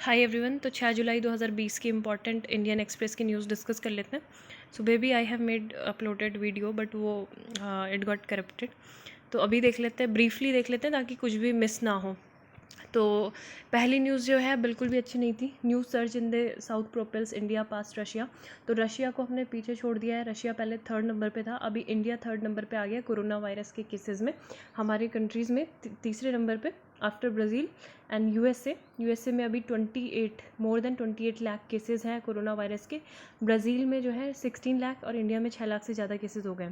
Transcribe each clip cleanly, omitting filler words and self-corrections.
Hi everyone. तो 6 जुलाई 2020 की important Indian express की न्यूज़ डिस्कस कर लेते हैं। सुबह भी I have made uploaded video but वो इट गॉट करप्टेड। तो अभी देख लेते हैं, ब्रीफली देख लेते हैं ताकि कुछ भी मिस ना हो। तो पहली न्यूज़ जो है बिल्कुल भी अच्छी नहीं थी। New search in the south propels India past Russia. तो रशिया को हमने पीछे छोड़ दिया है। रशिया पहले 3rd नंबर पे था, अभी इंडिया 3rd नंबर पे आ गया कोरोना वायरस के केसेस में। हमारे कंट्रीज़ में तीसरे नंबर पे आफ्टर ब्राज़ील एंड यूएसए में अभी मोर देन 28 लाख केसेस हैं कोरोना वायरस के। ब्राज़ील में जो है 16 लाख और इंडिया में 6 लाख से ज़्यादा केसेस हो गए।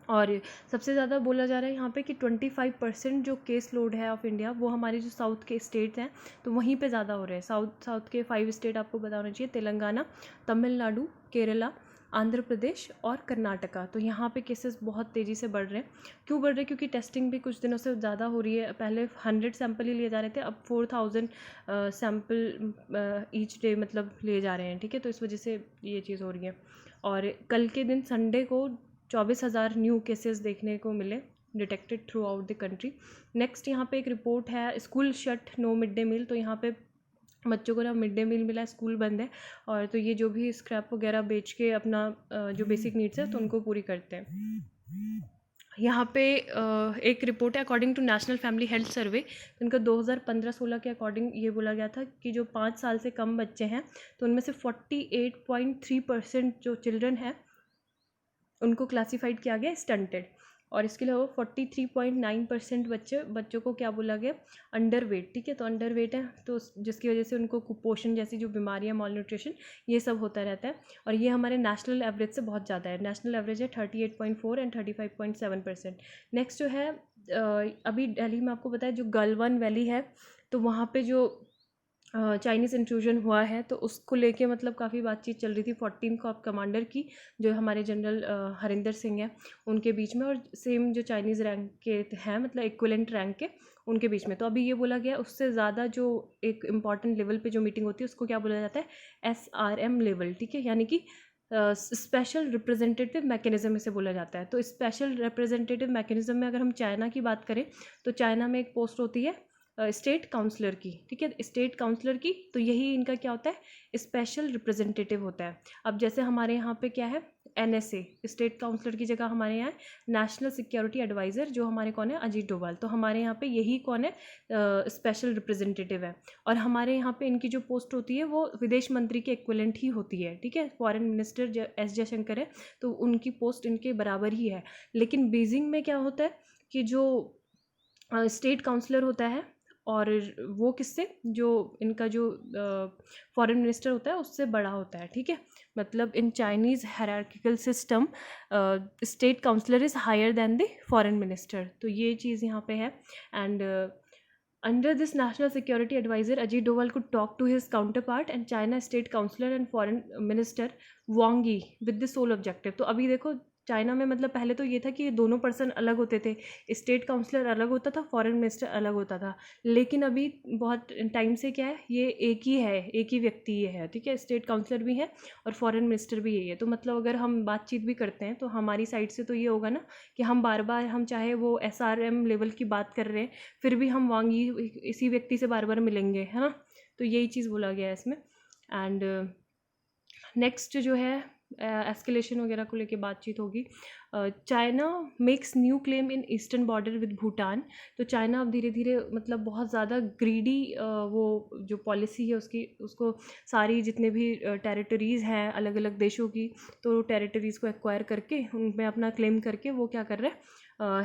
और सबसे ज़्यादा बोला जा रहा है यहाँ पे कि 25% जो केस लोड है ऑफ इंडिया वो हमारे जो साउथ के स्टेट्स हैं तो वहीं पे ज़्यादा हो रहे हैं। साउथ के 5 स्टेट आपको पता होना चाहिए, तेलंगाना, तमिलनाडु, केरला, आंध्र प्रदेश और कर्नाटका। तो यहाँ पे केसेस बहुत तेज़ी से बढ़ रहे हैं। क्यों बढ़ रहे हैं? क्योंकि टेस्टिंग भी कुछ दिनों से ज़्यादा हो रही है। पहले 100 सैंपल ही लिए जा रहे थे, अब 4000 सैंपल ईच डे मतलब लिए जा रहे हैं। ठीक है, तो इस वजह से ये चीज़ हो रही है। और कल के दिन संडे को 24,000 न्यू केसेस देखने को मिले detected throughout the country. Next यहाँ पे एक रिपोर्ट है, school shut no mid day meal. तो यहाँ पे बच्चों को ना मिड डे मील मिला है, स्कूल बंद है, और तो ये जो भी स्क्रैप वगैरह बेच के अपना जो बेसिक नीड्स है तो उनको पूरी करते हैं। यहाँ पे एक रिपोर्ट है according to national family health survey. तो इनका 2015-16 के अकॉर्डिंग ये बोला गया था कि जो 5 साल से कम बच्चे हैं तो उनमें से 48.3% जो चिल्ड्रन हैं उनको क्लासीफाइड किया गया स्टंटेड। और इसके अलावा 43.9% बच्चों को क्या बोला गया, अंडर वेट। ठीक है, तो अंडर वेट है तो जिसकी वजह से उनको कुपोषण जैसी जो बीमारियां, मॉल न्यूट्रिशन, ये सब होता रहता है। और ये हमारे नेशनल एवरेज से बहुत ज़्यादा है। नेशनल एवरेज है 38.4 एंड 35.7%। नेक्स्ट जो है अभी दिल्ली में आपको पता है जो गलवान वैली है तो वहाँ पे जो चाइनीज़ इंट्रूजन हुआ है तो उसको लेके मतलब काफ़ी बातचीत चल रही थी 14 कॉर्प कमांडर की, जो हमारे जनरल हरिंदर सिंह हैं उनके बीच में, और सेम जो चाइनीज़ रैंक के हैं मतलब इक्विवेलेंट रैंक के उनके बीच में। तो अभी ये बोला गया उससे ज़्यादा जो एक इम्पॉर्टेंट लेवल पे जो मीटिंग होती है उसको क्या बोला जाता है, SRM लेवल। ठीक है, यानी कि स्पेशल रिप्रेजेंटेटिव मैकेनिज़्म इसे बोला जाता है। तो स्पेशल रिप्रेजेंटेटिव मैकेनिज़्म में अगर हम चाइना की बात करें तो चाइना में एक पोस्ट होती है स्टेट काउंसलर की। ठीक है, स्टेट काउंसलर की, तो यही इनका क्या होता है, स्पेशल रिप्रेजेंटेटिव होता है। अब जैसे हमारे यहाँ पे क्या है, NSA, स्टेट काउंसलर की जगह हमारे यहाँ नेशनल सिक्योरिटी एडवाइज़र, जो हमारे कौन है, अजीत डोभाल। तो हमारे यहाँ पे यही कौन है, स्पेशल रिप्रेजेंटेटिव है। और हमारे यहाँ पे इनकी जो पोस्ट होती है वो विदेश मंत्री के इक्विवेलेंट ही होती है। ठीक है, फॉरेन मिनिस्टर S जयशंकर है तो उनकी पोस्ट इनके बराबर ही है। लेकिन बीजिंग में क्या होता है कि जो स्टेट काउंसलर होता है और वो किससे, जो इनका जो फॉरेन मिनिस्टर होता है उससे बड़ा होता है। ठीक है, मतलब in Chinese hierarchical system state counsellor is higher than the foreign minister. तो ये चीज़ यहाँ पे है। And under this national security advisor Ajit Doval could talk to his counterpart and China state counselor and foreign minister Wang Yi with the sole objective। तो अभी देखो China में मतलब पहले तो ये था कि दोनों पर्सन अलग होते थे, स्टेट काउंसलर अलग होता था, फॉरेन मिनिस्टर अलग होता था। लेकिन अभी बहुत टाइम से क्या है, ये एक ही है, एक ही व्यक्ति ये है। ठीक है, स्टेट काउंसलर भी है और फॉरेन मिनिस्टर भी यही है। तो मतलब अगर हम बातचीत भी करते हैं तो हमारी साइड से तो ये होगा ना कि हम बार बार, हम चाहे वो SRM लेवल की बात कर रहे हैं फिर भी हम वांग यी इसी व्यक्ति से बार बार मिलेंगे, है ना। तो यही चीज़ बोला गया है इसमें। एंड नेक्स्ट जो है एस्केलेशन वगैरह को लेके बातचीत होगी। China makes new claim in eastern border with Bhutan. तो चाइना अब धीरे धीरे मतलब बहुत ज़्यादा ग्रीडी वो जो पॉलिसी है उसको सारी जितने भी टेरिटरीज़ हैं अलग अलग देशों की, तो टेरिटरीज़ को एक्वायर करके उनमें अपना क्लेम करके वो क्या कर रहे हैं,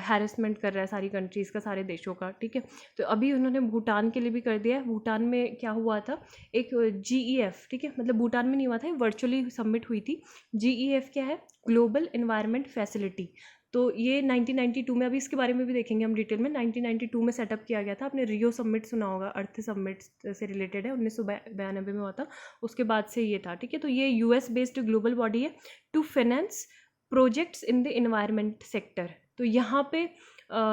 हैरेसमेंट कर रहा है सारी कंट्रीज़ का, सारे देशों का। ठीक है, तो अभी उन्होंने भूटान के लिए भी कर दिया है। भूटान में क्या हुआ था, एक GEF, ठीक है, मतलब भूटान में नहीं हुआ था, वर्चुअली सबमिट हुई थी। GEF क्या है, ग्लोबल एनवायरनमेंट फैसिलिटी। तो ये 1992 में, अभी इसके बारे में भी देखेंगे हम डिटेल में, 1992 में सेटअप किया गया था। आपने रियो समिट सुना होगा, अर्थ समिट से रिलेटेड है, 1992 में हुआ था, उसके बाद से ये था। ठीक है, तो ये US बेस्ड ग्लोबल बॉडी है to finance projects in the environment sector. तो यहाँ पे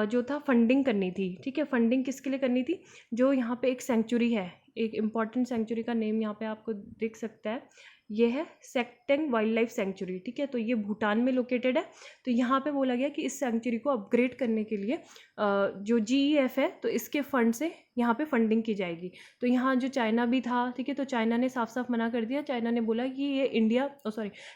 जो था फंडिंग करनी थी। ठीक है, फंडिंग किसके लिए करनी थी, जो यहाँ पे एक सेंचुरी है एक इम्पॉर्टेंट सेंचुरी का नेम यहाँ पे आपको दिख सकता है, ये है सेक्टेंग वाइल्ड लाइफ सेंचुरी, ठीक है। तो ये भूटान में लोकेटेड है। तो यहाँ पे बोला गया कि इस सेंचुरी को अपग्रेड करने के लिए जो GEF है तो इसके फंड से यहाँ पे फंडिंग की जाएगी। तो यहाँ जो चाइना भी था, ठीक है, तो चाइना ने साफ साफ मना कर दिया। चाइना ने बोला कि ये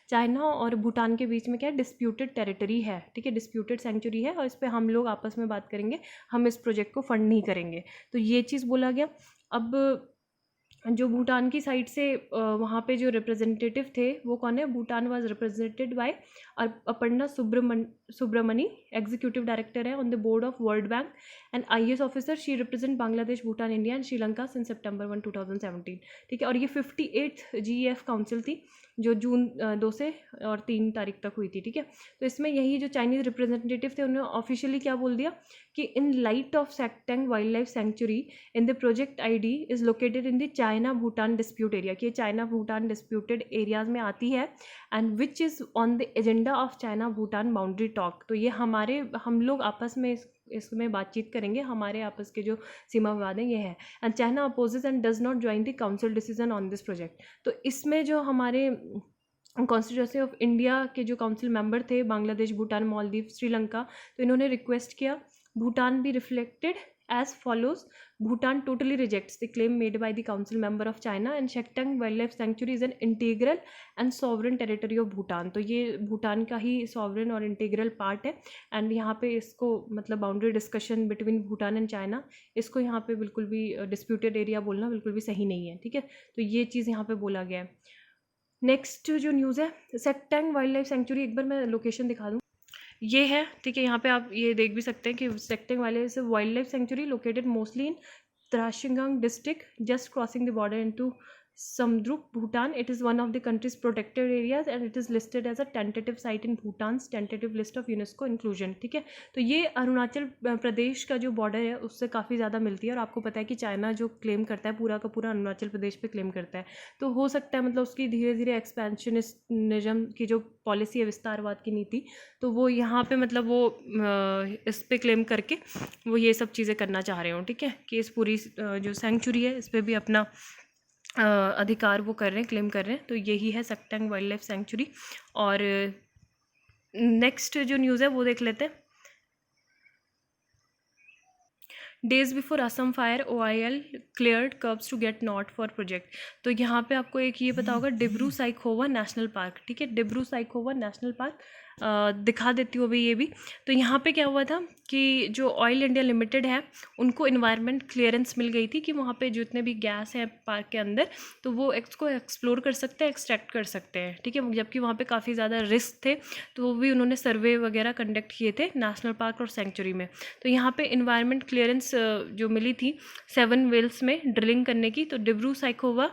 चाइना और भूटान के बीच में क्या है, डिस्प्यूटेड टेरिटरी है, ठीक है, डिस्प्यूटेड सेंचुरी है, और इस पर हम लोग आपस में बात करेंगे, हम इस प्रोजेक्ट को फंड नहीं करेंगे। तो ये चीज़ बोला गया। अब जो भूटान की साइड से वहाँ पे जो रिप्रेजेंटेटिव थे वो कौन है, Bhutan was represented by Aparna Subramani, executive director है on the board of World Bank and IAS officer. She represent Bangladesh, Bhutan, India and Sri Lanka since September 1, 2017, ठीक है। और ये 58th GEF काउंसिल थी जो जून 2 से और 3 तारीख तक हुई थी, ठीक है। तो इसमें यही जो चाइनीज़ रिप्रेजेंटेटिव थे उन्होंने ऑफिशियली क्या बोल दिया कि in light of Sakteng wild life sanctuary in the project ID is located in the China Bhutan dispute area, कि चाइना भूटान डिस्प्यूटेड एरियाज में आती है, and which is on the agenda of China Bhutan boundary talk. तो ये हम लोग आपस में इसमें बातचीत करेंगे, हमारे आपस के जो सीमा विवाद हैं ये है। And China opposes and does not join the council decision on this project. तो इसमें जो हमारे कॉन्स्टिट्यूंसी ऑफ इंडिया के जो काउंसिल मेंबर थे, बांग्लादेश, भूटान, मालदीव, श्रीलंका, तो इन्होंने रिक्वेस्ट किया Bhutan be reflected as follows: Bhutan totally rejects the claim made by the council member of China and Shektang Wildlife Sanctuary is an integral and sovereign territory of Bhutan। तो ये भूटान का ही sovereign और integral part है, and यहाँ पे इसको मतलब boundary discussion between Bhutan and China, इसको यहाँ पे बिल्कुल भी डिस्प्यूटेड एरिया बोलना बिल्कुल भी सही नहीं है, ठीक है। तो ये चीज़ यहाँ पे बोला गया है। नेक्स्ट जो न्यूज़ है, सेक्टेंग वाइल्ड लाइफ सेंचुरी, एक बार मैं लोकेशन दिखा दूँ, ये है, ठीक है। यहाँ पे आप ये देख भी सकते हैं कि Sakteng wild life sanctuary located mostly in Trashigang district just crossing the border into Samdrup, Bhutan. It is one of the country's protected areas and it is listed as a tentative site in Bhutan's tentative list of UNESCO inclusion, ठीक है। तो ये अरुणाचल प्रदेश का जो border है उससे काफ़ी ज़्यादा मिलती है, और आपको पता है कि चाइना जो क्लेम करता है पूरा का पूरा अरुणाचल प्रदेश पे क्लेम करता है। तो हो सकता है मतलब उसकी धीरे धीरे एक्सपेंशनिज्म की जो पॉलिसी है, विस्तारवाद की नीति, तो वो यहाँ पे मतलब वो इस पे क्लेम करके वो ये सब चीज़ें करना चाह रहे हो, ठीक है, कि इस पूरी जो सेंचुरी है इस पर भी अपना अधिकार वो कर रहे हैं, क्लेम कर रहे हैं। तो यही है सेक्टेंग वाइल्ड लाइफ सेंचुरी। और नेक्स्ट जो न्यूज़ है वो देख लेते हैं। Days before Assam fire OIL cleared curbs to get not for project. तो यहाँ पे आपको एक ये पता होगा, डिब्रू साइखोवा नेशनल पार्क, ठीक है, डिब्रू साइखोवा नेशनल पार्क दिखा देती हूँ अभी ये भी। तो यहाँ पे क्या हुआ था कि जो ऑयल इंडिया लिमिटेड है उनको इन्वायरमेंट क्लियरेंस मिल गई थी कि वहाँ पे जितने भी गैस हैं पार्क के अंदर तो वो इसको एक्सप्लोर कर सकते हैं, एक्सट्रैक्ट कर सकते हैं, ठीक है। जबकि वहाँ पे काफ़ी ज़्यादा रिस्क थे, तो वो भी उन्होंने सर्वे वगैरह कंडक्ट किए थे नेशनल पार्क और सेंचुरी में। तो यहाँ पे इन्वायरमेंट क्लियरेंस जो मिली थी 7 वेल्स में ड्रिलिंग करने की। तो Dibru Saikhowa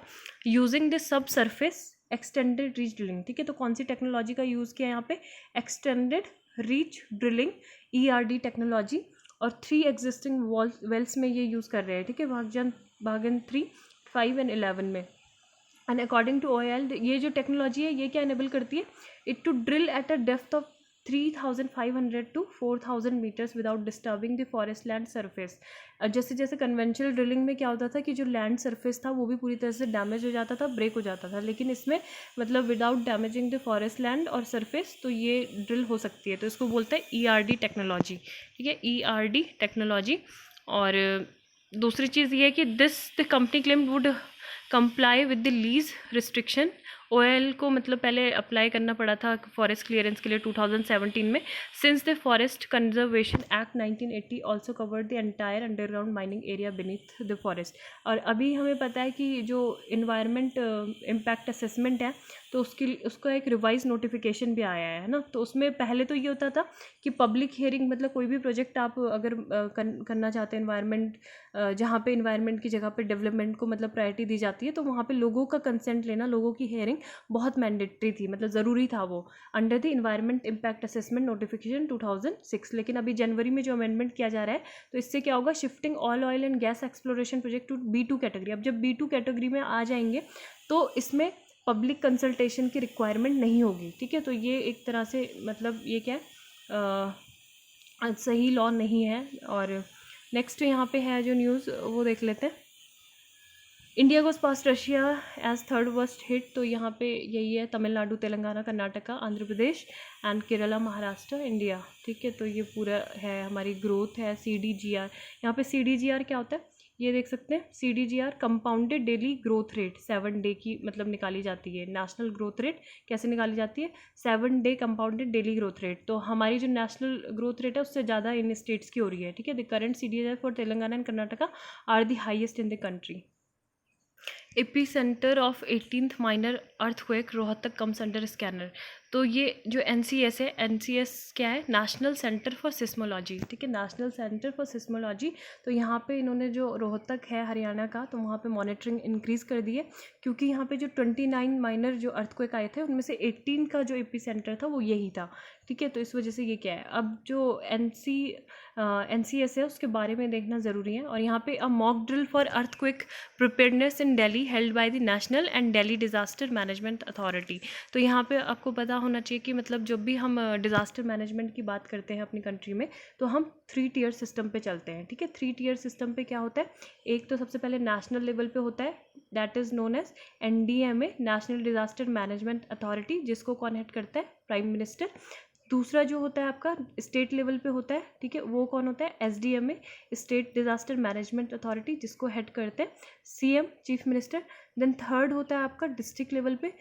using the sub surface extended reach drilling, ठीक है। तो कौन सी टेक्नोलॉजी का यूज़ किया यहाँ पे, extended reach drilling ERD technology, और 3 एग्जिस्टिंग वेल्स में ये यूज़ कर रहे हैं, ठीक है, भागन 3, 5 एंड 11 में। एंड अकॉर्डिंग टू OIL ये जो टेक्नोलॉजी है ये क्या इनेबल करती है, it to drill at a depth of 3,500 to 4,000 metres without disturbing the forest land surface. जैसे जैसे कन्वेंशनल ड्रिलिंग में क्या होता था कि जो लैंड सरफेस था वो भी पूरी तरह से डैमेज हो जाता था, ब्रेक हो जाता था, लेकिन इसमें मतलब without damaging the forest land और सरफेस तो ये ड्रिल हो सकती है। तो इसको बोलते हैं ERD टेक्नोलॉजी, ठीक है, ERD टेक्नोलॉजी। और दूसरी चीज़ ये है कि the company claim would comply with the lease restriction. OIL को मतलब पहले अप्लाई करना पड़ा था फॉरेस्ट क्लियरेंस के लिए 2017 में, since the forest conservation act 1980 also covered the entire underground mining area beneath the forest. और अभी हमें पता है कि जो इन्वायरमेंट इम्पैक्ट असेसमेंट है तो उसका एक रिवाइज नोटिफिकेशन भी आया है ना। तो उसमें पहले तो ये होता था कि पब्लिक हियरिंग, मतलब कोई भी प्रोजेक्ट आप अगर करना चाहते हैं इन्वायरमेंट, जहाँ पे इन्वायरमेंट की जगह पे डेवलपमेंट को मतलब प्रायोरिटी दी जाती है, तो वहाँ पे लोगों का कंसेंट लेना, लोगों की हियरिंग बहुत मैंडेटरी थी, मतलब ज़रूरी था वो, under the environment impact assessment notification 2006। लेकिन अभी जनवरी में जो अमेंडमेंट किया जा रहा है तो इससे क्या होगा, shifting all oil and gas exploration project to B2 category. अब जब B2 कैटेगरी में आ जाएंगे तो इसमें पब्लिक कंसल्टेशन की रिक्वायरमेंट नहीं होगी, ठीक है। तो ये एक तरह से मतलब ये क्या है, सही लॉ नहीं है। और नेक्स्ट यहाँ पे है जो न्यूज़ वो देख लेते हैं। India goes past Russia as third worst hit, तो यहाँ पे यही है तमिलनाडु, तेलंगाना, कर्नाटका, आंध्र प्रदेश एंड केरला, महाराष्ट्र, इंडिया। ठीक है, तो ये पूरा है हमारी ग्रोथ है। CDGR, यहाँ पे CDGR क्या होता है ये देख सकते हैं। CDGR compounded daily growth rate 7 day की मतलब निकाली जाती है। नेशनल ग्रोथ रेट कैसे निकाली जाती है? 7 day compounded daily growth rate. तो हमारी जो नेशनल ग्रोथ रेट है उससे ज़्यादा इन स्टेट्स की हो रही है। ठीक है, the current CDGR for Telangana and Karnataka are the highest in the country. Epicentre of 18th minor earthquake Rohtak comes under scanner. तो ये जो NCS है, NCS क्या है? National centre for seismology. ठीक है, नेशनल सेंटर फॉर सिस्मोलॉजी। तो यहाँ पे इन्होंने जो रोहतक है हरियाणा का, तो वहाँ पे मॉनिटरिंग इंक्रीज़ कर दी है, क्योंकि यहाँ पे जो 29 माइनर जो अर्थक्वेक आए थे उनमें से 18 का जो एपीसेंटर था वो यही था। ठीक है, तो इस वजह से ये क्या है, अब जो NCS है उसके बारे में देखना ज़रूरी है। और यहाँ पे a mock drill for earthquake preparedness in Delhi held by the national and Delhi disaster management authority. तो यहाँ पे आपको पता होना चाहिए कि मतलब जब भी हम डिज़ास्टर मैनेजमेंट की बात करते हैं अपनी कंट्री में, तो हम 3 टियर सिस्टम पे चलते हैं। ठीक है, 3 टियर सिस्टम पे क्या होता है? एक तो सबसे पहले नेशनल लेवल पे होता है, that is known as NDMA, national disaster management authority, जिसको कौन हेड करता है? Prime minister. दूसरा जो होता है आपका स्टेट लेवल पे होता है। ठीक है, वो कौन होता है? SDMA, state disaster management authority, जिसको हेड करते हैं CM, chief minister. Then third होता है आपका डिस्ट्रिक्ट लेवल पे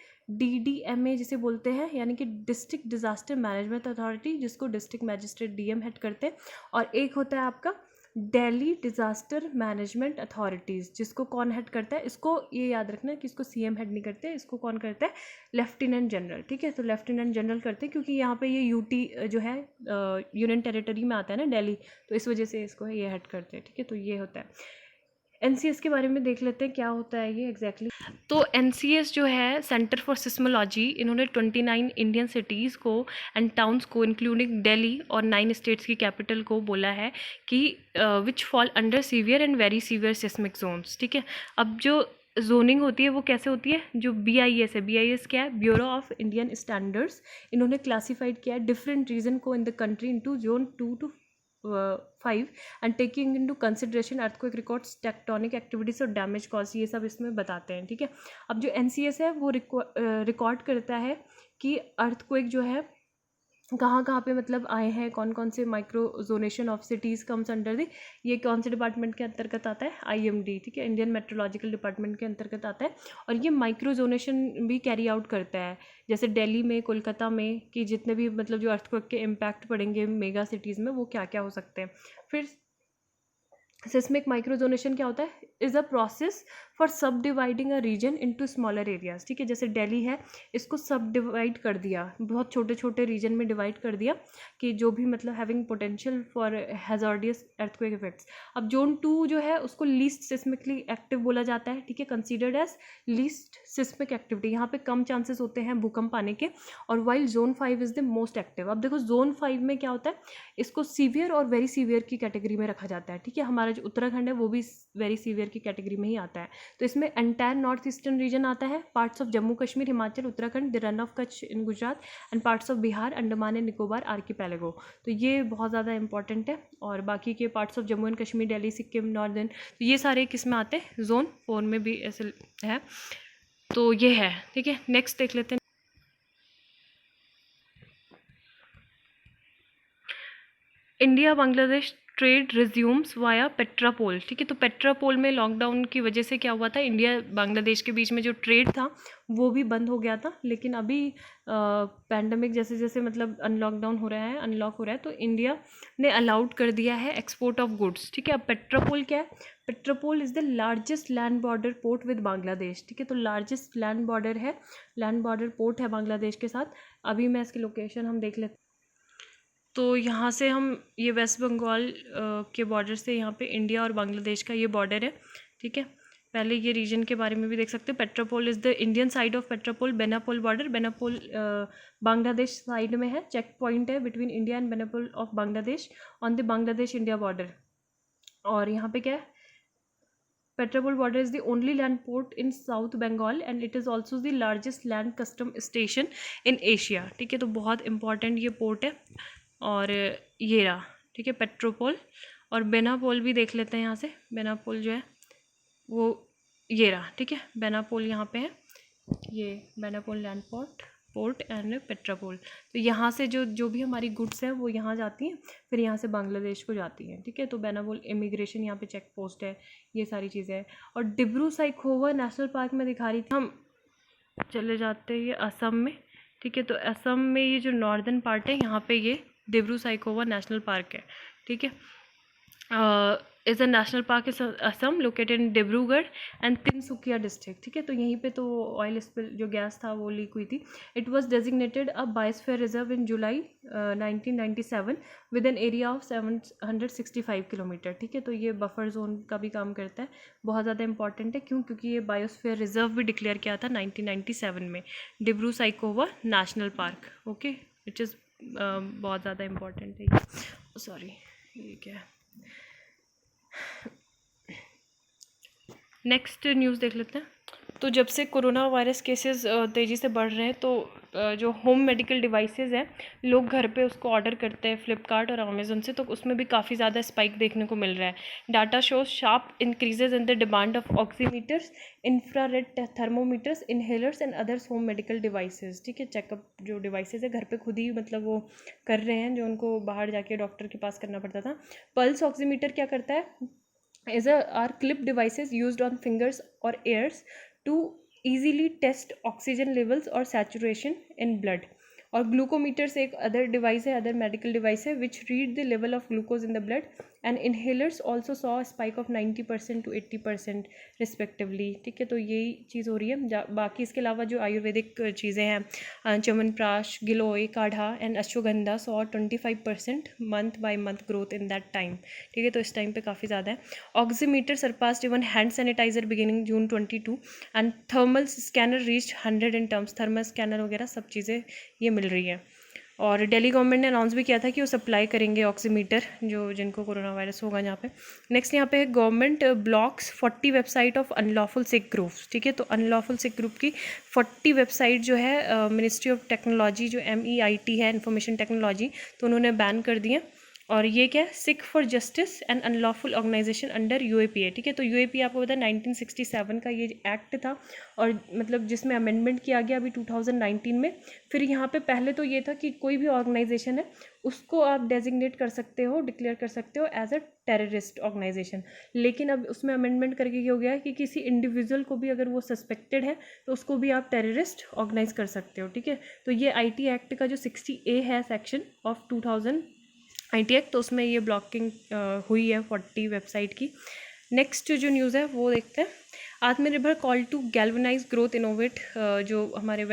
DDMA जिसे बोलते हैं, यानी कि डिस्ट्रिक्ट डिज़ास्टर मैनेजमेंट अथॉरिटी, जिसको डिस्ट्रिक्ट मैजिस्ट्रेट DM हेड करते हैं। और एक होता है आपका दिल्ली डिज़ास्टर मैनेजमेंट अथॉरिटीज़, जिसको कौन हेड करता है? इसको ये याद रखना है कि इसको CM हेड नहीं करते, इसको कौन करता है? Lieutenant general. ठीक है, तो लेफ्टिनेंट जनरल करते हैं, क्योंकि यहाँ पे ये UT जो है यूनियन टेरिटरी में आता है ना दिल्ली, तो इस वजह से इसको ये हेड करते हैं। ठीक है, तो ये होता है। NCS के बारे में देख लेते हैं क्या होता है ये एग्जैक्टली। तो NCS जो है सेंटर फॉर सिस्मोलॉजी, इन्होंने 29 इंडियन सिटीज़ को एंड टाउन्स को इंक्लूडिंग दिल्ली और 9 स्टेट्स की कैपिटल को बोला है कि which fall under severe and very severe seismic zones. ठीक है, अब जो जोनिंग होती है वो कैसे होती है? जो BIS है, BIS क्या है? ब्यूरो ऑफ इंडियन स्टैंडर्ड्स, इन्होंने क्लासीफाइड किया है डिफरेंट रीजन को इन the country into zone 2 to 5 and taking into consideration earthquake records, tectonic activities और डैमेज कॉज, ये सब इसमें बताते हैं। ठीक है, अब जो NCS है वो रिकॉर्ड करता है कि अर्थक्वेक जो है कहाँ कहाँ पे मतलब आए हैं, कौन कौन से micro zonation of cities comes under the, ये कौन से डिपार्टमेंट के अंतर्गत आता है? IMD। ठीक है, इंडियन मेट्रोलॉजिकल डिपार्टमेंट के अंतर्गत आता है। और ये माइक्रो जोनेशन भी कैरी आउट करता है, जैसे दिल्ली में, कोलकाता में, कि जितने भी मतलब जो अर्थक्वेक के इम्पैक्ट पड़ेंगे मेगा सिटीज़ में वो क्या क्या हो सकते हैं। फिर सिस्मिक माइक्रोजोनेशन क्या होता है? Is a process for subdividing a region into smaller areas. ठीक है, जैसे दिल्ली है, इसको सब डिवाइड कर दिया, बहुत छोटे छोटे रीजन में डिवाइड कर दिया, कि जो भी मतलब having potential for hazardous earthquake effects. अब जोन 2 जो है उसको लीस्ट सिस्मिकली एक्टिव बोला जाता है। ठीक है, considered as least seismic activity, यहाँ पे कम चांसेस होते हैं भूकंप आने के। और while zone 5 is the most active. अब देखो जोन 5 में क्या होता है, इसको सीवियर और वेरी सीवियर की कैटेगरी में रखा जाता है। ठीक है, हमारा जो उत्तराखंड है वो भी वेरी सीवियर की कैटेगरी में ही आता है। तो इसमें एंटायर नॉर्थ ईस्टर्न रीजन आता है, parts of Jammu Kashmir, Himachal, Uttarakhand, the run of Kutch in Gujarat and parts of Bihar, Andaman and Nicobar archipelago. तो ये बहुत ज़्यादा इंपॉर्टेंट है। और बाकी के parts of Jammu and Kashmir, Delhi, Sikkim, northern, तो ये सारे किस में आते हैं? जोन 4 में भी ऐसे है। तो ये है। ठीक है, नेक्स्ट देख लेते हैं। India Bangladesh trade resumes via Petrapole. ठीक है, तो पेट्रापोल में लॉकडाउन की वजह से क्या हुआ था, इंडिया बांग्लादेश के बीच में जो ट्रेड था वो भी बंद हो गया था। लेकिन अभी पैंडमिक जैसे जैसे मतलब अनलॉकडाउन हो रहा है, अनलॉक हो रहा है, तो इंडिया ने अलाउड कर दिया है एक्सपोर्ट ऑफ गुड्स। ठीक है, अब पेट्रापोल क्या है? Petrapole is the largest land border port with Bangladesh. ठीक है, तो लार्जेस्ट लैंड बॉर्डर है, लैंड बॉर्डर पोर्ट है बांग्लादेश के साथ। अभी मैं इसकी लोकेशन हम देख लेते। तो यहाँ से हम ये वेस्ट बंगाल के बॉर्डर से यहाँ पे इंडिया और बांग्लादेश का ये बॉर्डर है। ठीक है, पहले ये रीजन के बारे में भी देख सकते हैं। Petrapole is the Indian side of Petrapole, Benapole border. Benapole Bangladesh side में है, चेक पॉइंट है between India and Benapole of Bangladesh on the Bangladesh India border. और यहाँ पे क्या है? Petrapole border is the only land port in south Bengal and it is also the largest land custom station in Asia. ठीक है, तो बहुत इंपॉर्टेंट ये पोर्ट है। और ये रहा। ठीक है, पेट्रापोल। और बेनापोल भी देख लेते हैं यहाँ से। बेनापोल जो है वो ये रहा, ठीक है, बेनापोल यहाँ पे है, ये Benapole land port and Petrapole. तो यहाँ से जो भी हमारी गुड्स हैं वो यहाँ जाती हैं, फिर यहाँ से बांग्लादेश को जाती हैं, ठीक है। तो बेनापोल इमिग्रेशन यहाँ पे चेक पोस्ट है, ये सारी चीज़ें हैं। और डिब्रू साइखोवा नेशनल पार्क में दिखा रही थी, हम चले जाते हैं ये असम में, ठीक है। तो असम में ये जो नॉर्दर्न पार्ट है यहाँ पे ये डिब्रू साइखोवा नेशनल पार्क है, ठीक है। Is a national park is Assam located in Dibrugarh and Tinsukia district, ठीक है। तो यहीं पे तो ऑयल स्पिल जो गैस था वो लीक हुई थी। It was designated a biosphere reserve in July 1997 with an area of 765 kilometre, ठीक है। तो ये बफर जोन का भी काम करता है, बहुत ज़्यादा इंपॉर्टेंट है। क्यों? क्योंकि ये बायोस्फीयर रिजर्व भी डिक्लेयर किया था 1997 में, Dibru Saikhowa national park, okay, which is बहुत ज़्यादा इम्पॉर्टेंट है। सॉरी, ये क्या है, नेक्स्ट न्यूज़ देख लेते हैं। तो जब से कोरोना वायरस केसेस तेज़ी से बढ़ रहे हैं, तो जो होम मेडिकल डिवाइसेस हैं, लोग घर पे उसको ऑर्डर करते हैं फ्लिपकार्ट और अमेज़न से, तो उसमें भी काफ़ी ज़्यादा स्पाइक देखने को मिल रहा है। Data shows sharp increases in the demand of oximeters, infrared thermometers, inhalers and others home medical devices, ठीक है। चेकअप जो डिवाइसेस है घर पे खुद ही मतलब वो कर रहे हैं, जो उनको बाहर जाके डॉक्टर के पास करना पड़ता था। पल्स ऑक्सीमीटर क्या करता है? are clip devices used on fingers or ears to easily test oxygen levels or saturation in blood. और ग्लूकोमीटर्स एक अदर डिवाइस है, अदर मेडिकल डिवाइस है which read the level of glucose in the blood, and inhalers also saw spike of 90% to 80% respectively, ठीक है। तो यही चीज़ हो रही है। बाकी इसके अलावा जो आयुर्वेदिक चीज़ें हैं, chyawanprash, giloy, kadha and ashwagandha saw 25% month by month growth in that time, ठीक है। तो इस टाइम पे काफ़ी ज़्यादा है। Oximeter surpassed even hand sanitiser beginning June 22 and thermal scanner reached 100 in terms. Thermal scanner वगैरह सब चीज़ें ये मिल रही है। और दिल्ली गवर्नमेंट ने अनाउंस भी किया था कि वो सप्लाई करेंगे ऑक्सीमीटर जो जिनको कोरोना वायरस होगा यहाँ पे। नेक्स्ट यहाँ पे government blocks 40 website of unlawful sick groups, ठीक है। तो अनलॉफुल सिक ग्रुप की 40 वेबसाइट जो है मिनिस्ट्री ऑफ टेक्नोलॉजी जो MEIT है, इंफॉर्मेशन टेक्नोलॉजी, तो उन्होंने बैन कर दिए। और ये क्या है? Sikh for justice and unlawful organisation under UAPA, ठीक है। तो UAPA आपको पता है 1967 का ये एक्ट था, और मतलब जिसमें अमेंडमेंट किया गया अभी 2019 में। फिर यहाँ पे पहले तो ये था कि कोई भी ऑर्गेनाइजेशन है उसको आप डेजिग्नेट कर सकते हो, डिक्लेयर कर सकते हो एज अ टेररिस्ट ऑर्गेनाइजेशन, लेकिन अब उसमें अमेंडमेंट करके ये हो गया है कि किसी इंडिविजुअल को भी अगर वो सस्पेक्टेड है तो उसको भी आप टेररिस्ट ऑर्गेनाइज कर सकते हो, ठीक है। तो ये IT एक्ट का जो 60A है सेक्शन ऑफ 2000 IT एक्ट, तो उसमें ये ब्लॉकिंग हुई है 40 वेबसाइट की। नेक्स्ट जो न्यूज़ है वो देखते हैं। Atmanirbhar call to galvanise growth innovate, जो हमारे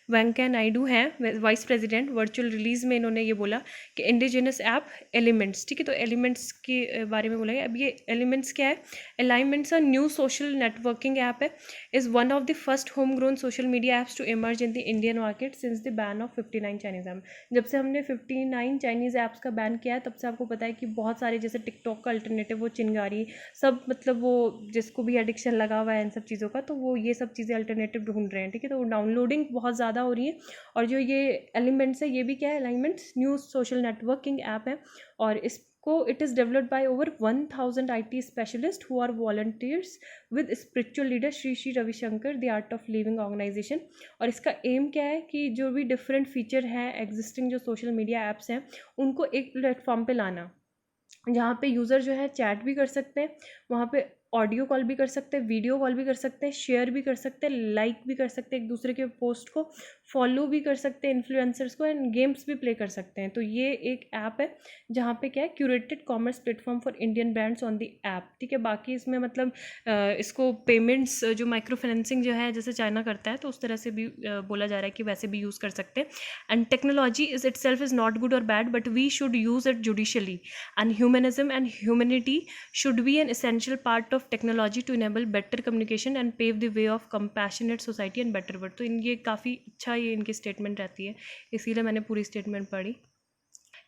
वेंकैया नायडू हैं वाइस प्रेसिडेंट, वर्चुअल रिलीज़ में इन्होंने ये बोला कि इंडिजिनस ऐप एलिमेंट्स, ठीक है। तो एलिमेंट्स के बारे में बोला है। अब ये एलिमेंट्स क्या है? Elyments a new social networking app है, is one of the first home grown social media apps to emerge in the Indian market since the ban of 59 Chinese app. जब से हमने 59 चाइनीज़ ऐप्स का ban किया है तब से आपको पता है कि बहुत सारे जैसे टिकटॉक का अल्टरनेटिव वो चिंगारी सब, मतलब वो जिसको भी एडिक्शन लगा हुआ है इन सब चीज़ों का, तो वो ये सब चीज़ें अल्टरनेटिव ढूंढ रहे हैं, ठीक है। तो डाउनलोडिंग बहुत ज़्यादा हो रही है। और जो ये एलिमेंट्स है ये भी क्या है? Elyments new social networking app है, और इसको it is developed by over 1000 IT specialist who are volunteers with spiritual leader Shri Shri Ravi Shankar the art of living organisation. और इसका एम क्या है कि जो भी डिफरेंट फीचर हैं एग्जिस्टिंग जो सोशल मीडिया ऐप्स हैं उनको एक प्लेटफॉर्म पे लाना, जहाँ पे यूज़र जो है चैट भी कर सकते हैं, वहाँ पे ऑडियो कॉल भी कर सकते हैं, वीडियो कॉल भी कर सकते हैं, शेयर भी कर सकते हैं, लाइक भी कर सकते हैं एक दूसरे के पोस्ट को, फॉलो भी कर सकते हैं इन्फ्लुएंसर्स को, एंड गेम्स भी प्ले कर सकते हैं। तो ये एक ऐप है जहाँ पे क्या है? Curated commerce platform for Indian brands on the app, ठीक है। बाकी इसमें मतलब इसको पेमेंट्स जो माइक्रो फाइनेंसिंग जो है जैसे चाइना करता है तो उस तरह से भी बोला जा रहा है कि वैसे भी यूज़ कर सकते हैं। And technology is itself is not good और bad, but we should use it judiciously, and humanism and humanity should be an essential part of technology to enable better communication and pave the way of compassionate society and better world। तो ये काफ़ी अच्छा ये इनकी statement रहती है, इसीलिए मैंने पूरी स्टेटमेंट पढ़ी।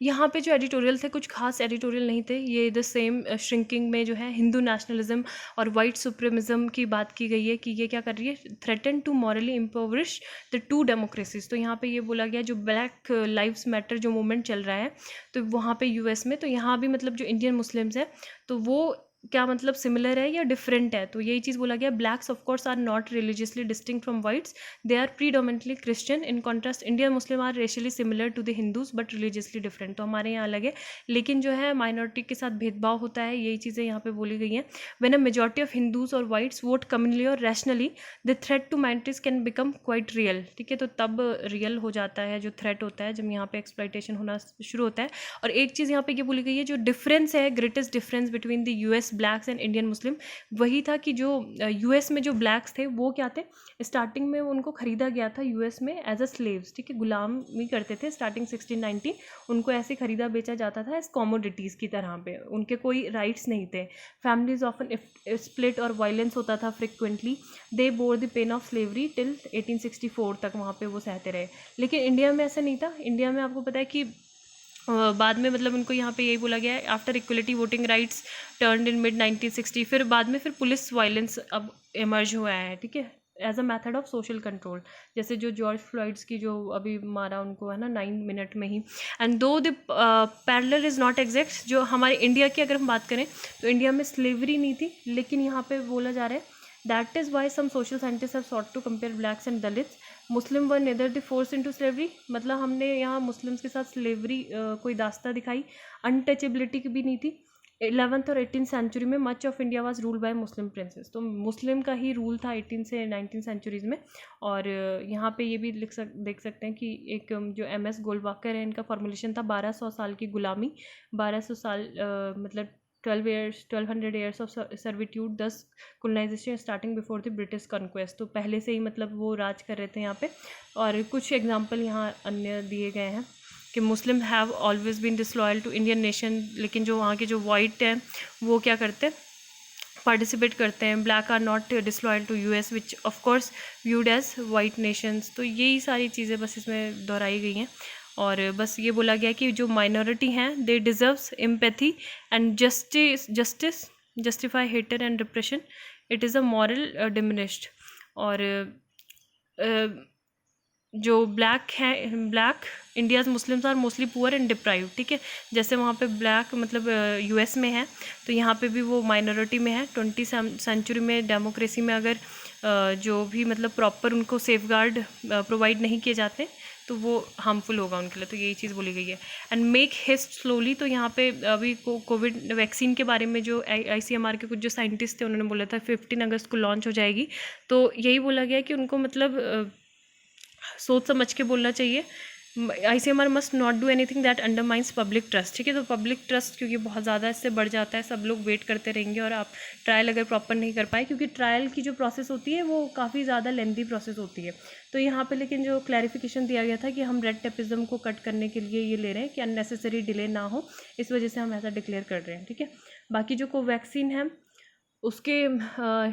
यहाँ पे जो एडिटोरियल थे कुछ खास एडिटोरियल नहीं थे, ये द सेम श्रिंकिंग में जो है हिंदू नेशनलिज्म और वाइट सुप्रीमिज्म की बात की गई है कि ये क्या कर रही है, threaten to morally impoverish the two democracies. तो यहाँ पे ये बोला गया जो ब्लैक लाइव्स मैटर जो मूवमेंट चल रहा है तो वहाँ पे यूएस में, तो यहाँ भी मतलब जो इंडियन मुस्लिम्स हैं तो वो क्या मतलब सिमिलर है या डिफरेंट है, तो यही चीज़ बोला गया। Blacks of course are not religiously distinct from whites, they are predominantly Christian. In contrast Indian Muslim are racially similar to the Hindus but religiously different. तो हमारे यहाँ अलग है लेकिन जो है माइनॉरिटी के साथ भेदभाव होता है, यही चीज़ें यहाँ पे बोली गई हैं। When a majority of Hindus और वाइट्स वोट कम्युनली और racially the threat to minorities can become quite real. ठीक है, तो तब रियल हो जाता है जो थ्रेट होता है, जब यहाँ पे एक्सप्लॉइटेशन होना शुरू होता है। और एक चीज़ यहाँ पे ये बोली गई है, जो डिफरेंस है, greatest difference between the US blacks and Indian Muslim, वही था कि जो यूएस में जो ब्लैक्स थे वो क्या थे, स्टार्टिंग में उनको ख़रीदा गया था यूएस में एज अ स्लेव्स। ठीक है, गुलामी करते थे स्टार्टिंग 1690, उनको ऐसे ख़रीदा बेचा जाता था एज कॉमोडिटीज़ की तरह पे, उनके कोई राइट्स नहीं थे। फैमिलीज ऑफन स्प्लिट और वायलेंस होता था frequently. They bore the pain of slavery till 1864 तक वहाँ पे वो सहते रहे। लेकिन इंडिया में ऐसा नहीं था। इंडिया में आपको पता है कि बाद में मतलब उनको यहाँ पे यही बोला गया है, after equality voting rights turned in mid 1960, फिर बाद में फिर पुलिस वायलेंस अब इमर्ज हुआ है। ठीक है, as a method of social control, जैसे जो जॉर्ज फ्लॉइड्स की जो अभी मारा उनको है ना 9 मिनट में ही। एंड दो the parallel is not exact, जो हमारे इंडिया की अगर हम बात करें तो इंडिया में स्लेवरी नहीं थी, लेकिन यहाँ पे बोला जा रहा है that is why some social scientist have sought to compare blacks and Dalits, Muslim were neither the force into slavery. मतलब हमने यहाँ मुस्लिम्स के साथ स्लेवरी कोई दास्ता दिखाई, अनटचेबिलिटी की भी नहीं थी। 11th और 18th सेंचुरी में much of India was rule by Muslim princess, तो मुस्लिम का ही रूल था 18 से 19 सेंचुरीज़ में। और यहाँ पे ये भी देख सकते हैं कि एक जो MS गोलवाकर है, इनका फॉर्मुलेशन था 1200 साल की गुलामी, 1200 साल मतलब 1200 years of servitude, 10 colonisation starting before the British conquest. तो पहले से ही मतलब वो राज कर रहे थे यहाँ पे। और कुछ एग्जांपल यहाँ अन्य दिए गए हैं कि Muslim have always been disloyal to Indian nation, लेकिन जो वहाँ के जो वाइट हैं वो क्या करते हैं, पार्टिसिपेट करते हैं। Black are not disloyal to US which of course viewed as white nations. तो यही सारी चीज़ें बस इसमें दोहराई गई हैं। और बस ये बोला गया कि जो माइनॉरिटी हैं they deserves empathy and justify hater and repression, it is a moral diminished. और जो ब्लैक हैं, black India's Muslims are mostly poor and deprive. ठीक है, जैसे वहाँ पे ब्लैक मतलब US में है, तो यहाँ पे भी वो माइनॉरिटी में है। 20th सेंचुरी में डेमोक्रेसी में अगर जो भी मतलब प्रॉपर उनको सेफगार्ड प्रोवाइड नहीं किए जाते तो वो हार्मफुल होगा उनके लिए, तो यही चीज़ बोली गई है। एंड मेक हिस्ट स्लोली, तो यहाँ पे अभी कोविड वैक्सीन के बारे में जो ICMR के कुछ जो साइंटिस्ट थे उन्होंने बोला था 15 अगस्त को लॉन्च हो जाएगी। तो यही बोला गया कि उनको मतलब सोच समझ के बोलना चाहिए। ICMR must not do anything that undermines public trust. ठीक है, तो पब्लिक ट्रस्ट क्योंकि बहुत ज़्यादा इससे बढ़ जाता है, सब लोग वेट करते रहेंगे और आप ट्रायल अगर प्रॉपर नहीं कर पाए, क्योंकि ट्रायल की जो प्रोसेस होती है वो काफ़ी ज़्यादा लेंथी प्रोसेस होती है। तो यहाँ पे लेकिन जो क्लैरिफिकेशन दिया गया था कि हम रेड टेपिज्म को कट करने के लिए ये ले रहे हैं कि अननेसेसरी डिले ना हो, इस वजह से हम ऐसा डिक्लेयर कर रहे हैं। ठीक है, बाकी जो कोवैक्सीन है उसके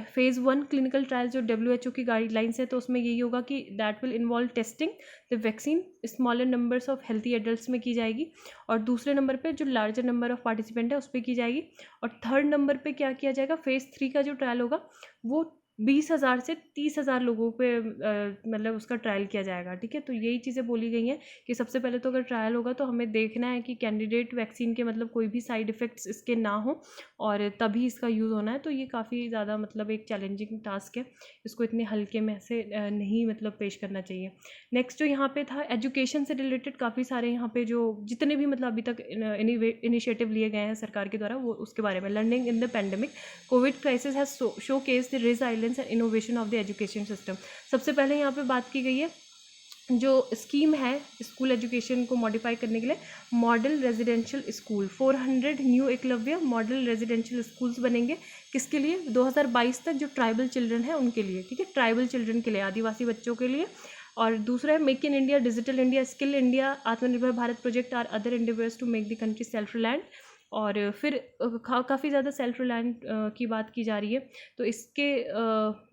फेज़ 1 क्लिनिकल ट्रायल जो WHO की गाइडलाइंस है, तो उसमें यही होगा कि that will involve testing the vaccine smaller numbers of healthy adults में की जाएगी, और दूसरे नंबर पे जो लार्जर नंबर ऑफ पार्टिसिपेंट है उस पर की जाएगी, और थर्ड नंबर पे क्या किया जाएगा, फेज़ 3 का जो ट्रायल होगा वो 20,000 से 30,000 लोगों पे मतलब उसका ट्रायल किया जाएगा। ठीक है, तो यही चीज़ें बोली गई हैं कि सबसे पहले तो अगर ट्रायल होगा तो हमें देखना है कि कैंडिडेट वैक्सीन के मतलब कोई भी साइड इफ़ेक्ट्स इसके ना हो, और तभी इसका यूज़ होना है। तो ये काफ़ी ज़्यादा मतलब एक चैलेंजिंग टास्क है, इसको इतने हल्के में से नहीं मतलब पेश करना चाहिए। नेक्स्ट जो यहाँ पे था एजुकेशन से रिलेटेड काफ़ी सारे यहाँ पे जो जितने भी मतलब अभी तक इनिशिएटिव लिए गए हैं सरकार के द्वारा, वो उसके बारे में। Learning in the pandemic, Covid crisis has show case the resilience and innovation of the education system. सबसे पहले यहाँ पे बात की गई है जो स्कीम है स्कूल एजुकेशन को मॉडिफाई करने के लिए, model residential school 400 new Eklavya model residential schools बनेंगे। किसके लिए? 2022 तक जो ट्राइबल चिल्ड्रन है उनके लिए। ठीक है, ट्राइबल चिल्ड्रन के लिए, आदिवासी बच्चों के लिए। और दूसरा है make in India, digital India, skill India, Atmanirbhar Bharat project are other endeavours to make the country self reliant. और फिर काफ़ी ज़्यादा सेल्फ रिलायंट की बात की जा रही है। तो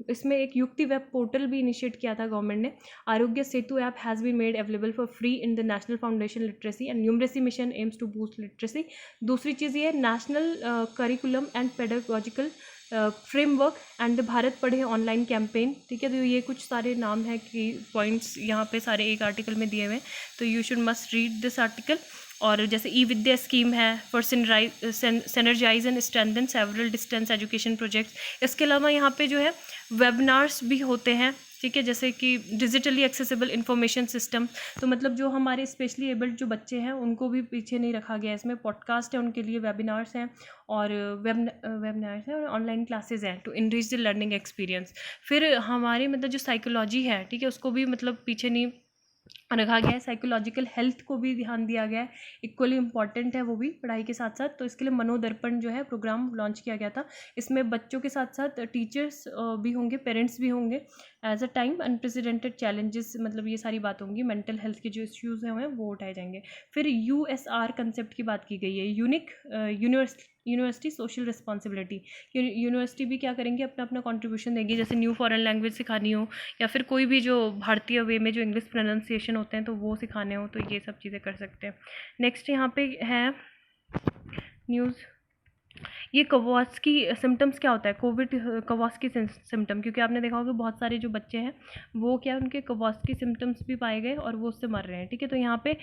इसमें एक युक्ति वेब पोर्टल भी इनिशिएट किया था गवर्नमेंट ने। Aarogya Setu app has been made available for free in the national foundation literacy and numeracy mission aims to boost literacy. दूसरी चीज़ ये है national curriculum and pedagogical framework and the Bharat Padhe online campaign. ठीक है, तो ये कुछ सारे नाम है कि पॉइंट्स यहाँ पे सारे एक आर्टिकल में दिए हुए हैं, तो you should must read this article. और जैसे ई विद्या स्कीम है for synergise and strengthen several distance education projects. इसके अलावा यहाँ पे जो है वेबिनार्स भी होते हैं, ठीक है, जैसे कि डिजिटली एक्सेसिबल इंफॉर्मेशन सिस्टम। तो मतलब जो हमारे स्पेशली एबल्ड जो बच्चे हैं उनको भी पीछे नहीं रखा गया, इसमें पॉडकास्ट है उनके लिए, वेबिनार्स हैं और वेबिनार्स हैं और ऑनलाइन क्लासेस हैं to enrich the learning experience. फिर हमारी मतलब जो साइकोलॉजी है, ठीक है, उसको भी मतलब पीछे नहीं रखा गया है। साइकोलॉजिकल हेल्थ को भी ध्यान दिया गया है, इक्वली इम्पॉर्टेंट है वो भी पढ़ाई के साथ साथ। तो इसके लिए मनोदर्पण जो है प्रोग्राम लॉन्च किया गया था। इसमें बच्चों के साथ साथ टीचर्स भी होंगे, पेरेंट्स भी होंगे। As a time unprecedented challenges, मतलब ये सारी बात होंगी, मेंटल हेल्थ के जो इश्यूज़ हैं वो उठाए जाएंगे। फिर USR कंसेप्ट की बात की गई है, unique university social responsibility. University भी क्या करेंगे, अपना अपना कंट्रीब्यूशन देंगी, जैसे न्यू फॉरेन लैंग्वेज सिखानी हो या फिर कोई भी जो भारतीय वे में जो इंग्लिश प्रोनाउंसिएशन होते हैं तो वो सिखाने हो, तो ये सब चीज़ें कर सकते हैं। नेक्स्ट यहाँ पे है न्यूज़, ये कवास्की सिम्टम्स क्या होता है, कोविड कवास्की सिम्टम, क्योंकि आपने देखा होगा बहुत सारे जो बच्चे हैं वो क्या उनके कवास्की सिम्टम्स भी पाए गए और वो उससे मर रहे हैं। ठीक है, तो यहाँ पे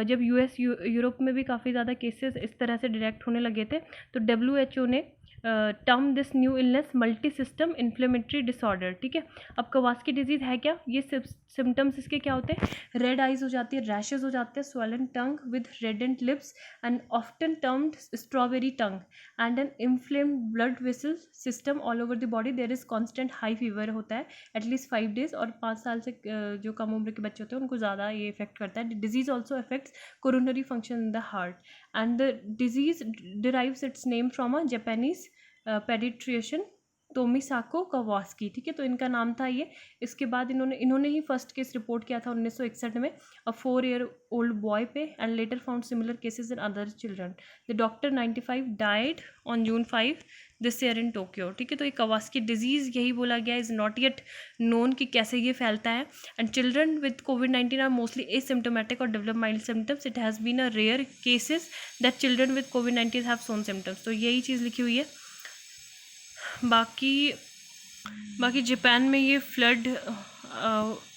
जब यूरोप में भी काफ़ी ज़्यादा केसेस इस तरह से डिटेक्ट होने लगे थे, तो WHO ने term this new illness multi system inflammatory disorder. ठीक है, अब कवास्की डिजीज़ है क्या, ये सिम्टम्स इसके क्या होते हैं, रेड आइज हो जाती है, रैशेज हो जाते हैं, swollen tongue with reddened lips and often termed strawberry tongue and an inflamed blood vessel system all over the body. There is constant high fever होता है एटलीस्ट 5 days, और 5 साल से जो कम उम्र के बच्चे होते हैं उनको ज़्यादा ये इफेक्ट करता है। Disease also affects coronary function in the heart and the disease derives its name from a Japanese paediatrician Tomisaku Kawasaki. ठीक है, तो इनका नाम था ये। इसके बाद इन्होंने ही फर्स्ट केस रिपोर्ट किया था 1961 में, अ 4-year-old बॉय पे, and later found similar cases in other children. The doctor 95 died on June 5 this year in Tokyo. ठीक है, तो ये कवास्की डिजीज़ यही बोला गया इज़ नॉट येट नोन कि कैसे ये फैलता है। And children with COVID-19 are mostly asymptomatic और develop mild symptoms. It has been a rare cases that children with COVID-19 have shown symptoms. तो यही चीज़ लिखी हुई है। बाकी जापान में ये फ्लड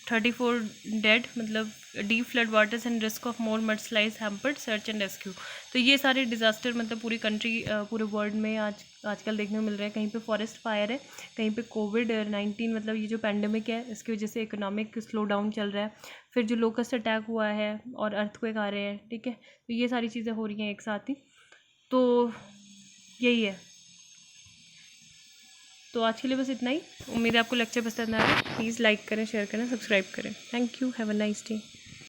34 डेड, मतलब deep flood waters and risk of more mudslides hampered search and rescue. तो ये सारे डिज़ास्टर मतलब पूरी कंट्री पूरे वर्ल्ड में आजकल देखने को मिल रहे हैं। कहीं पे फॉरेस्ट फायर है, कहीं पे COVID-19 मतलब ये जो पैंडेमिक है इसकी वजह से इकोनॉमिक स्लो डाउन चल रहा है, फिर जो लोकस्ट अटैक हुआ है और अर्थक्वेक आ रहे हैं। ठीक है, तो ये सारी चीज़ें हो रही हैं एक साथ ही, तो यही है। तो आज के लिए बस इतना ही। उम्मीद है आपको लेक्चर पसंद आया। प्लीज़ लाइक करें, शेयर करें, सब्सक्राइब करें। Thank you, have a nice day.